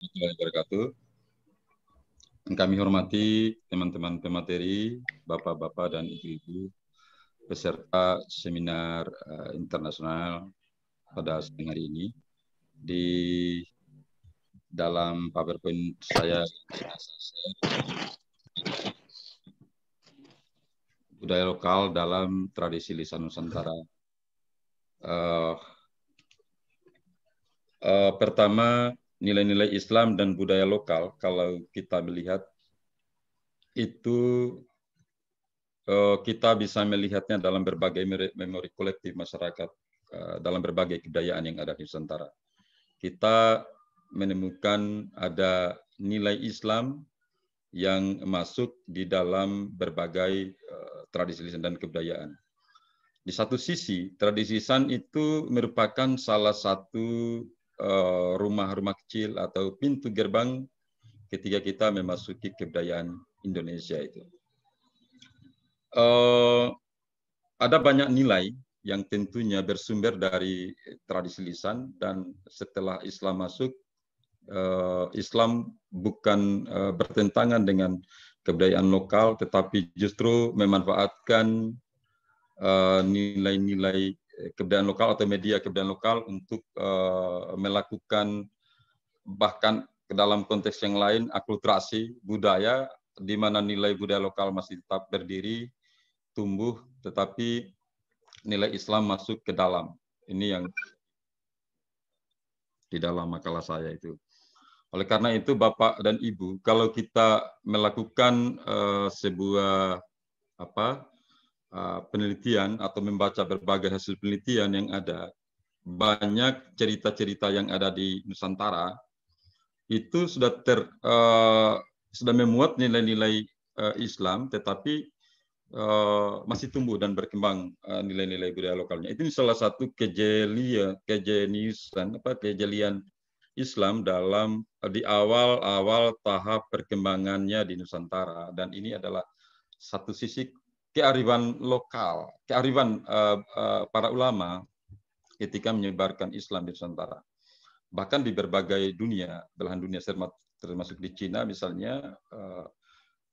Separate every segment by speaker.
Speaker 1: warahmatullahi wabarakatuh. Yang kami hormati teman-teman pemateri, bapak-bapak dan ibu-ibu, peserta seminar internasional pada siang hari ini. Di dalam PowerPoint saya, budaya lokal dalam tradisi lisan Nusantara. Pertama, nilai-nilai Islam dan budaya lokal, kalau kita melihat itu kita bisa melihatnya dalam berbagai memori kolektif masyarakat, dalam berbagai kebudayaan yang ada di Nusantara. Kita menemukan ada nilai Islam yang masuk di dalam berbagai tradisi lisan dan kebudayaan. Di satu sisi, tradisi lisan itu merupakan salah satu rumah-rumah kecil atau pintu gerbang ketika kita memasuki kebudayaan Indonesia itu. Ada banyak nilai yang tentunya bersumber dari tradisi lisan, dan setelah Islam masuk, Islam bukan bertentangan dengan kebudayaan lokal, tetapi justru memanfaatkan nilai-nilai kebudayaan lokal atau media kebudayaan lokal untuk melakukan, bahkan ke dalam konteks yang lain, akulturasi budaya, di mana nilai budaya lokal masih tetap berdiri, tumbuh, tetapi nilai Islam masuk ke dalam. Ini yang di dalam makalah saya itu. Oleh karena itu, Bapak dan Ibu, kalau kita melakukan sebuah penelitian atau membaca berbagai hasil penelitian yang ada, banyak cerita-cerita yang ada di Nusantara itu sudah memuat nilai-nilai Islam, tetapi masih tumbuh dan berkembang nilai-nilai budaya lokalnya. Itu salah satu kejelian Islam dalam di awal-awal tahap perkembangannya di Nusantara, dan ini adalah satu sisi kearifan lokal, kearifan para ulama ketika menyebarkan Islam di Nusantara. Bahkan di berbagai dunia, belahan dunia termasuk di Cina misalnya,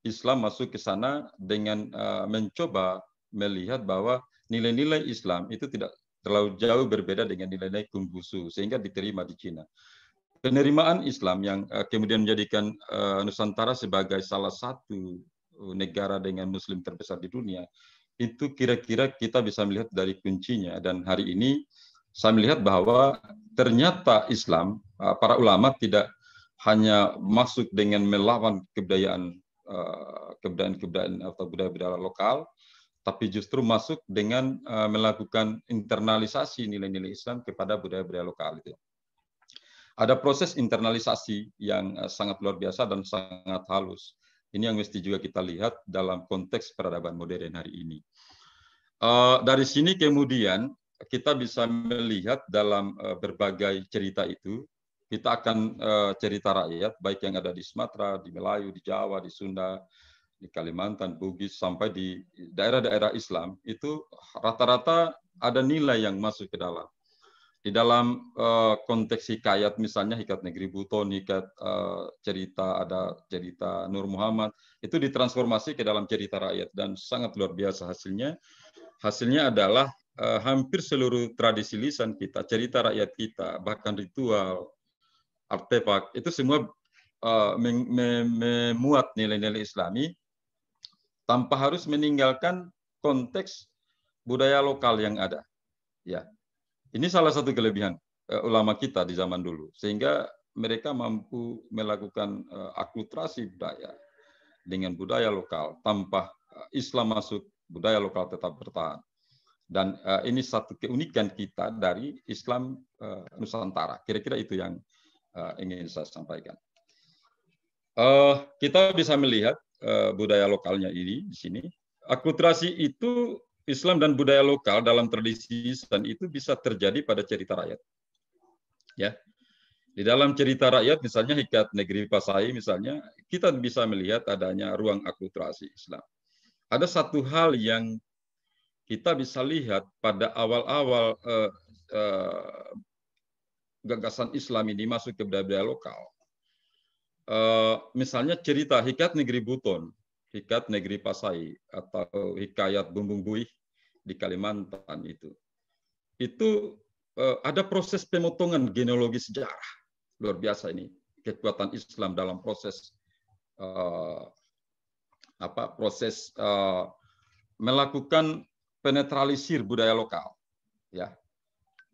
Speaker 1: Islam masuk ke sana dengan mencoba melihat bahwa nilai-nilai Islam itu tidak terlalu jauh berbeda dengan nilai-nilai Konghucu, sehingga diterima di Cina. Penerimaan Islam yang kemudian menjadikan Nusantara sebagai salah satu negara dengan Muslim terbesar di dunia, itu kira-kira kita bisa melihat dari kuncinya. Dan hari ini saya melihat bahwa ternyata Islam, para ulama tidak hanya masuk dengan melawan kebudayaan atau budaya-budaya lokal, tapi justru masuk dengan melakukan internalisasi nilai-nilai Islam kepada budaya-budaya lokal itu. Ada proses internalisasi yang sangat luar biasa dan sangat halus. Ini yang mesti juga kita lihat dalam konteks peradaban modern hari ini. Dari sini kemudian kita bisa melihat dalam berbagai cerita itu, kita akan cerita rakyat, baik yang ada di Sumatera, di Melayu, di Jawa, di Sunda, di Kalimantan, Bugis, sampai di daerah-daerah Islam, itu rata-rata ada nilai yang masuk ke dalam. Di dalam konteks hikayat, misalnya Hikayat Negeri Buton, hikayat cerita, ada cerita Nur Muhammad, itu ditransformasi ke dalam cerita rakyat, dan sangat luar biasa hasilnya. Hasilnya adalah hampir seluruh tradisi lisan kita, cerita rakyat kita, bahkan ritual, artefak, itu semua memuat nilai-nilai Islami tanpa harus meninggalkan konteks budaya lokal yang ada. Ya. Ini salah satu kelebihan ulama kita di zaman dulu, sehingga mereka mampu melakukan akulturasi budaya dengan budaya lokal tanpa Islam masuk, budaya lokal tetap bertahan. Dan ini satu keunikan kita dari Islam Nusantara. Kira-kira itu yang ingin saya sampaikan. Kita bisa melihat budaya lokalnya ini di sini. Akulturasi itu, Islam dan budaya lokal dalam tradisi lisan itu bisa terjadi pada cerita rakyat. Ya. Di dalam cerita rakyat, misalnya Hikayat Negeri Pasai, misalnya, kita bisa melihat adanya ruang akulturasi Islam. Ada satu hal yang kita bisa lihat pada awal-awal gagasan Islam ini masuk ke budaya lokal. Misalnya cerita Hikayat Negeri Buton, Hikayat Negeri Pasai, atau Hikayat Bumbung Buih di Kalimantan itu ada proses pemotongan genealogi sejarah luar biasa ini, kekuatan Islam dalam proses proses melakukan penetralisir budaya lokal, ya.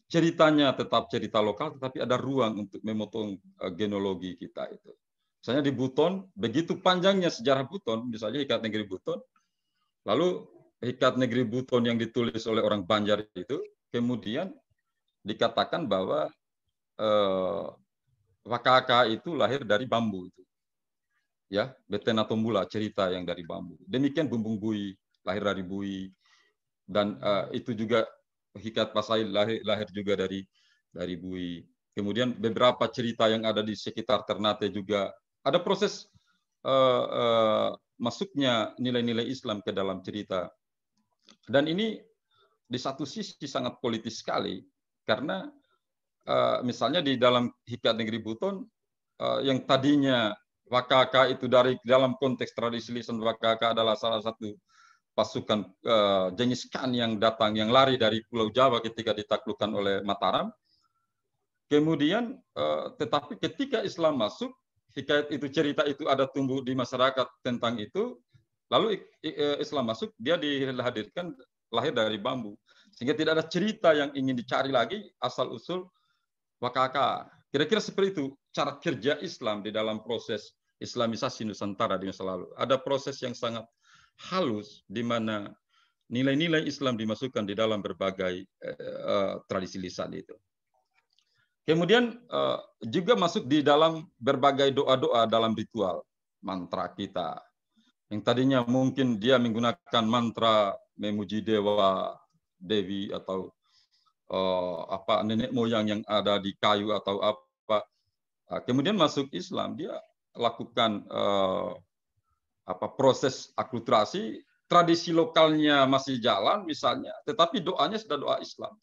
Speaker 1: Ceritanya tetap cerita lokal, tetapi ada ruang untuk memotong genealogi kita itu. Misalnya di Buton, begitu panjangnya sejarah Buton, misalnya Hikayat Negeri Buton, lalu Hikayat Negeri Buton yang ditulis oleh orang Banjar itu, kemudian dikatakan bahwa Wakaka itu lahir dari bambu itu, ya, Betena Tombula, cerita yang dari bambu. Demikian Bumbung Bui lahir dari bui, dan itu juga Hikayat Pasai lahir juga dari bui. Kemudian beberapa cerita yang ada di sekitar Ternate juga ada proses masuknya nilai-nilai Islam ke dalam cerita. Dan ini di satu sisi sangat politis sekali, karena misalnya di dalam Hikayat Negeri Buton, yang tadinya Wakaka itu dari dalam konteks tradisi lisan, Wakaka adalah salah satu pasukan Genghis Khan yang datang, yang lari dari Pulau Jawa ketika ditaklukkan oleh Mataram. Kemudian, tetapi ketika Islam masuk, hikayat itu, cerita itu ada tumbuh di masyarakat tentang itu, lalu Islam masuk, dia dihadirkan lahir dari bambu. Sehingga tidak ada cerita yang ingin dicari lagi asal-usul Wakaka. Kira-kira seperti itu cara kerja Islam di dalam proses Islamisasi Nusantara di masa lalu. Ada proses yang sangat halus di mana nilai-nilai Islam dimasukkan di dalam berbagai tradisi lisan itu. Kemudian juga masuk di dalam berbagai doa-doa dalam ritual mantra kita. Yang tadinya mungkin dia menggunakan mantra memuji dewa, dewi, atau nenek moyang yang ada di kayu atau apa. Kemudian masuk Islam, dia lakukan proses akulturasi, tradisi lokalnya masih jalan misalnya, tetapi doanya sudah doa Islam.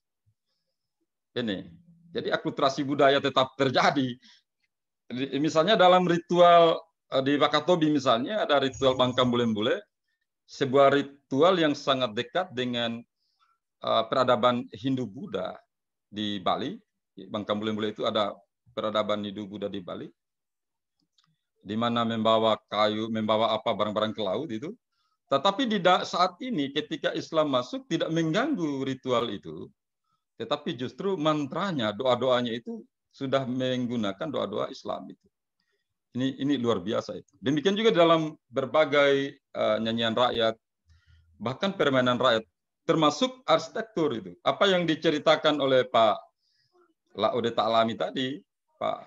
Speaker 1: Ini, jadi akulturasi budaya tetap terjadi. Misalnya dalam ritual di Wakatobi misalnya ada ritual Bangka Bule-Bule, sebuah ritual yang sangat dekat dengan peradaban Hindu-Buddha di Bali. Bangka Bule-Bule itu ada peradaban Hindu-Buddha di Bali, di mana membawa kayu, membawa barang-barang ke laut itu. Tetapi di saat ini ketika Islam masuk tidak mengganggu ritual itu, tetapi justru mantranya, doa-doanya itu sudah menggunakan doa-doa Islam itu. Ini luar biasa itu. Demikian juga dalam berbagai nyanyian rakyat, bahkan permainan rakyat, termasuk arsitektur itu. Apa yang diceritakan oleh Pak Laude Ta'lami tadi, Pak,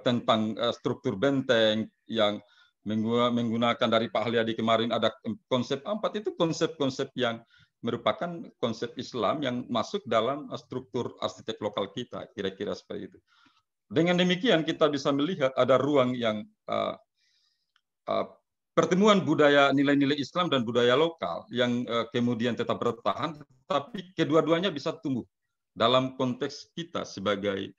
Speaker 1: tentang struktur benteng yang menggunakan dari Pak Halyadi kemarin, ada konsep 4, itu konsep-konsep yang merupakan konsep Islam yang masuk dalam struktur arsitek lokal kita, kira-kira seperti itu. Dengan demikian kita bisa melihat ada ruang yang pertemuan budaya, nilai-nilai Islam dan budaya lokal yang kemudian tetap bertahan, tapi kedua-duanya bisa tumbuh dalam konteks kita sebagai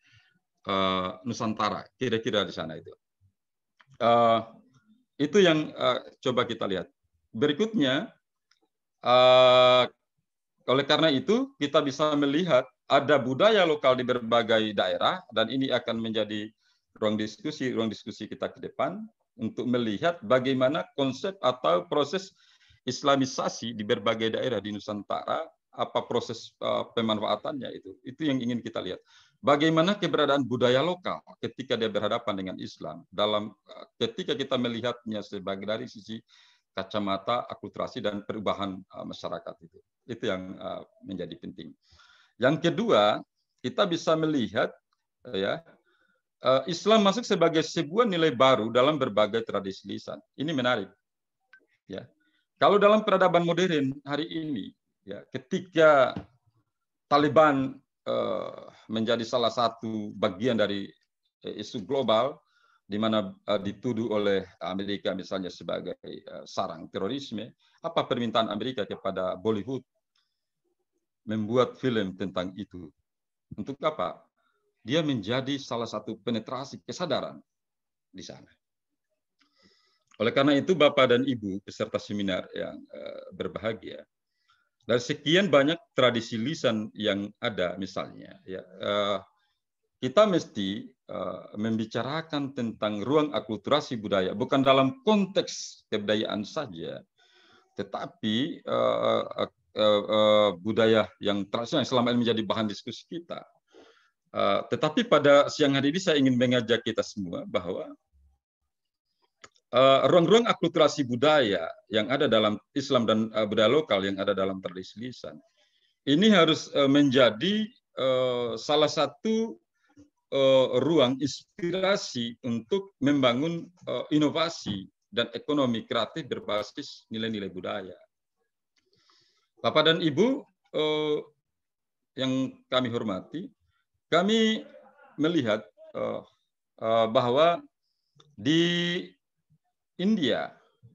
Speaker 1: Nusantara, kira-kira di sana itu. Itu yang coba kita lihat. Berikutnya, oleh karena itu kita bisa melihat ada budaya lokal di berbagai daerah, dan ini akan menjadi ruang diskusi kita ke depan untuk melihat bagaimana konsep atau proses Islamisasi di berbagai daerah di Nusantara, apa proses pemanfaatannya itu yang ingin kita lihat. Bagaimana keberadaan budaya lokal ketika dia berhadapan dengan Islam dalam ketika kita melihatnya sebagai dari sisi kacamata akulturasi dan perubahan masyarakat itu yang menjadi penting. Yang kedua, kita bisa melihat ya, Islam masuk sebagai sebuah nilai baru dalam berbagai tradisi lisan. Ini menarik. Ya. Kalau dalam peradaban modern hari ini, ya, ketika Taliban menjadi salah satu bagian dari isu global, di mana dituduh oleh Amerika misalnya sebagai sarang terorisme, apa permintaan Amerika kepada Bollywood membuat film tentang itu? Untuk apa? Dia menjadi salah satu penetrasi kesadaran di sana. Oleh karena itu, Bapak dan Ibu peserta seminar yang berbahagia, dari sekian banyak tradisi lisan yang ada, misalnya, ya, kita mesti membicarakan tentang ruang akulturasi budaya, bukan dalam konteks kebudayaan saja, tetapi budaya yang tradisional yang selama ini menjadi bahan diskusi kita. Tetapi pada siang hari ini saya ingin mengajak kita semua bahwa ruang-ruang akulturasi budaya yang ada dalam Islam dan budaya lokal yang ada dalam tradisi lisan ini harus menjadi salah satu ruang inspirasi untuk membangun inovasi dan ekonomi kreatif berbasis nilai-nilai budaya. Bapak dan Ibu yang kami hormati, kami melihat bahwa di India,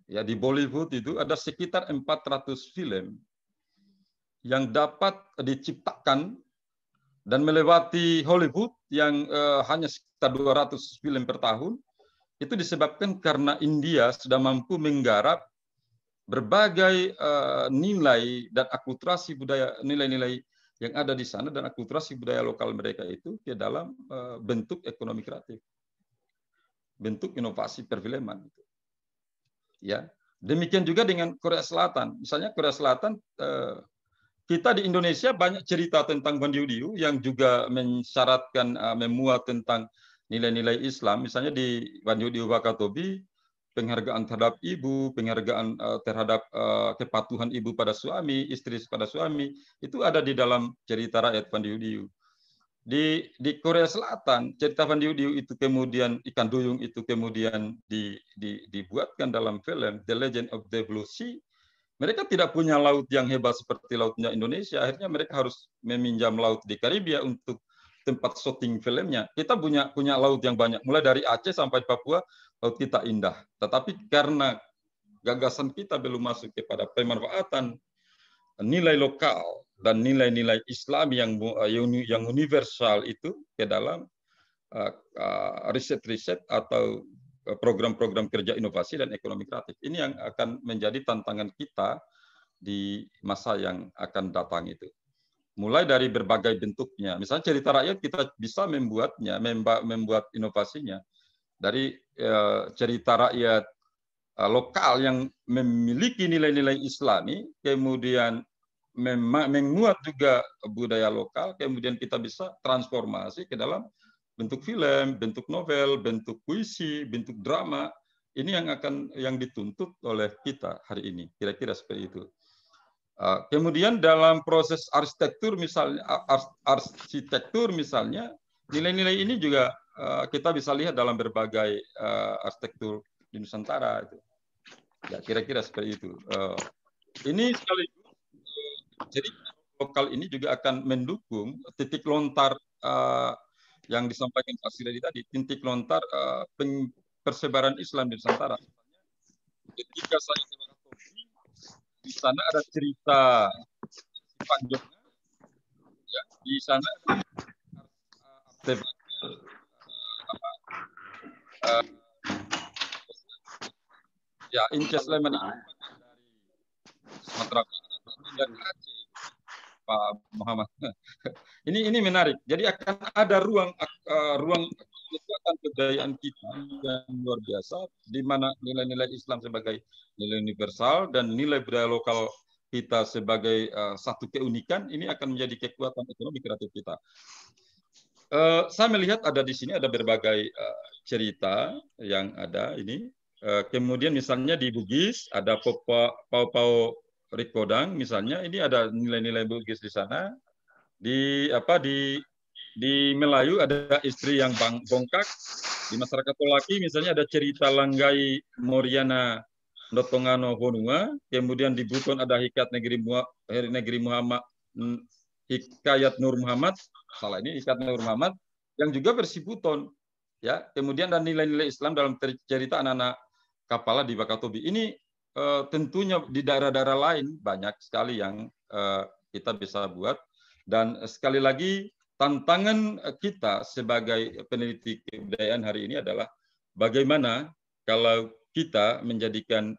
Speaker 1: ya, di Bollywood itu ada sekitar 400 film yang dapat diciptakan dan melewati Hollywood yang hanya sekitar 200 film per tahun. Itu disebabkan karena India sudah mampu menggarap berbagai nilai dan akulturasi budaya, nilai-nilai yang ada di sana dan akulturasi budaya lokal mereka itu ke dalam bentuk ekonomi kreatif, bentuk inovasi perfilman. Ya, demikian juga dengan Korea Selatan. Misalnya Korea Selatan, kita di Indonesia banyak cerita tentang Ban Diu yang juga mensyaratkan memuat tentang nilai-nilai Islam. Misalnya di Ban Diu Wakatobi, penghargaan terhadap ibu, penghargaan terhadap kepatuhan ibu pada suami, istri pada suami, itu ada di dalam cerita rakyat Ban Diu. Di Korea Selatan, cerita Ban Diu itu kemudian ikan duyung itu kemudian dibuatkan dalam film The Legend of the Blue Sea. Mereka tidak punya laut yang hebat seperti lautnya Indonesia. Akhirnya mereka harus meminjam laut di Karibia untuk tempat syuting filmnya. Kita punya laut yang banyak, mulai dari Aceh sampai Papua, laut kita indah. Tetapi karena gagasan kita belum masuk kepada pemanfaatan nilai lokal dan nilai-nilai Islam yang universal itu ke dalam riset-riset atau program-program kerja inovasi dan ekonomi kreatif. Ini yang akan menjadi tantangan kita di masa yang akan datang itu. Mulai dari berbagai bentuknya. Misalnya cerita rakyat kita bisa membuat inovasinya dari cerita rakyat lokal yang memiliki nilai-nilai Islami, kemudian menguat juga budaya lokal, kemudian kita bisa transformasi ke dalam bentuk film, bentuk novel, bentuk puisi, bentuk drama. Ini yang dituntut oleh kita hari ini, kira-kira seperti itu. Kemudian dalam proses arsitektur misalnya, nilai-nilai ini juga kita bisa lihat dalam berbagai arsitektur di Nusantara itu. Ya, kira-kira seperti itu. Ini sekaligus jadi lokal ini juga akan mendukung titik lontar yang disampaikan Pak Siradi tadi, titik lontar persebaran Islam di Nusantara. Ketika saya ke Wakatobi, di sana ada cerita panjangnya, ya, di sana ya Inces Sleman dari Sumatera Barat dan Aceh, Pak Muhammad. Ini menarik. Jadi akan ada ruang kekuatan kebudayaan kita yang luar biasa, di mana nilai-nilai Islam sebagai nilai universal dan nilai budaya lokal kita sebagai satu keunikan, ini akan menjadi kekuatan ekonomi kreatif kita. Saya melihat ada di sini ada berbagai cerita yang ada ini. Kemudian misalnya di Bugis ada Pau Rikodang misalnya, ini ada nilai-nilai Bugis di sana. Di Melayu ada istri yang bongkak. Di masyarakat Tolaki misalnya ada cerita Langgai Moriana Ndotongano Honua. Kemudian di Buton ada Negeri Muhammad, Hikayat Nur Muhammad, salah ini Hikayat Nur Muhammad yang juga versi Buton. Ya, kemudian dan nilai-nilai Islam dalam cerita anak-anak Kapala di Wakatobi. Ini tentunya di daerah-daerah lain banyak sekali yang kita bisa buat. Dan sekali lagi, tantangan kita sebagai peneliti kebudayaan hari ini adalah bagaimana kalau kita menjadikan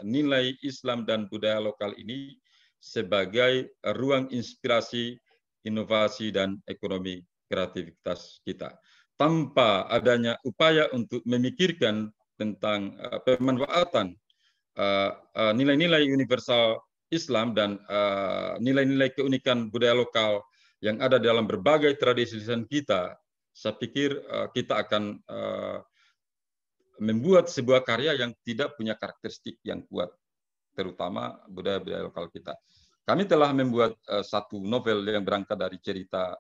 Speaker 1: nilai Islam dan budaya lokal ini sebagai ruang inspirasi, inovasi, dan ekonomi kreativitas kita. Tanpa adanya upaya untuk memikirkan tentang pemanfaatan nilai-nilai universal Islam dan nilai-nilai keunikan budaya lokal yang ada dalam berbagai tradisi lisan kita, saya pikir kita akan membuat sebuah karya yang tidak punya karakteristik yang kuat, terutama budaya-budaya lokal kita. Kami telah membuat satu novel yang berangkat dari cerita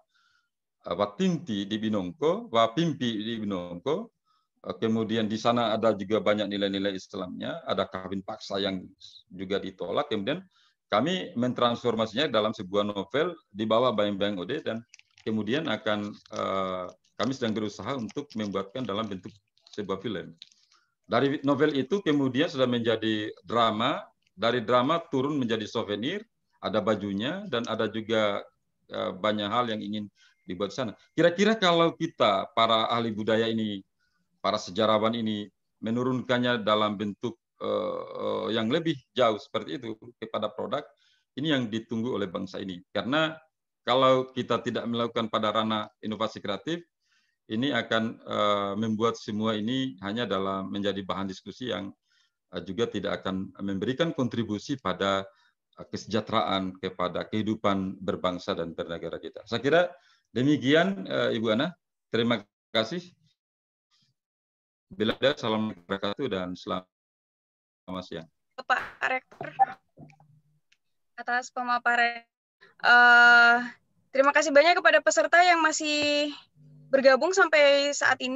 Speaker 1: Watimpi di Binongko, Wapimpi di Binongko. Kemudian di sana ada juga banyak nilai-nilai Islamnya, ada kawin paksa yang juga ditolak. Kemudian kami mentransformasinya dalam sebuah novel di bawah Bayang-Bayang Ode, dan kemudian akan kami sedang berusaha untuk membuatkan dalam bentuk sebuah film. Dari novel itu kemudian sudah menjadi drama, dari drama turun menjadi souvenir, ada bajunya, dan ada juga banyak hal yang ingin dibuat di sana. Kira-kira kalau kita, para ahli budaya ini, para sejarawan ini, menurunkannya dalam bentuk yang lebih jauh seperti itu kepada produk, ini yang ditunggu oleh bangsa ini. Karena kalau kita tidak melakukan pada ranah inovasi kreatif, ini akan membuat semua ini hanya dalam menjadi bahan diskusi yang juga tidak akan memberikan kontribusi pada kesejahteraan, kepada kehidupan berbangsa dan bernegara kita. Saya kira demikian, Ibu Ana. Terima kasih. Bila ada, assalamualaikum warahmatullahi wabarakatuh dan selamat siang.
Speaker 2: Pak Rektor atas pemaparan. Terima kasih banyak kepada peserta yang masih bergabung sampai saat ini.